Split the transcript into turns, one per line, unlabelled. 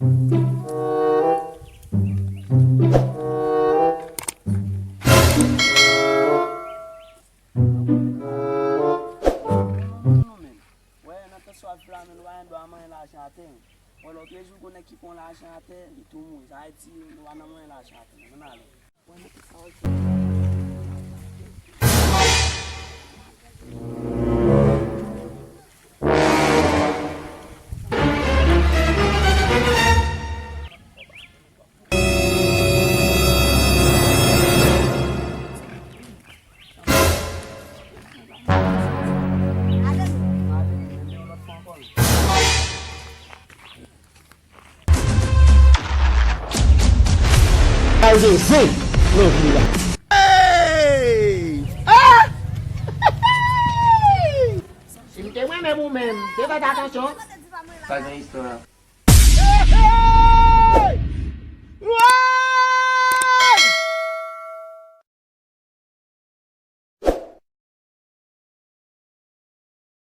Si mte mwen men mou men, te fè atensyon.
Pas une histoire.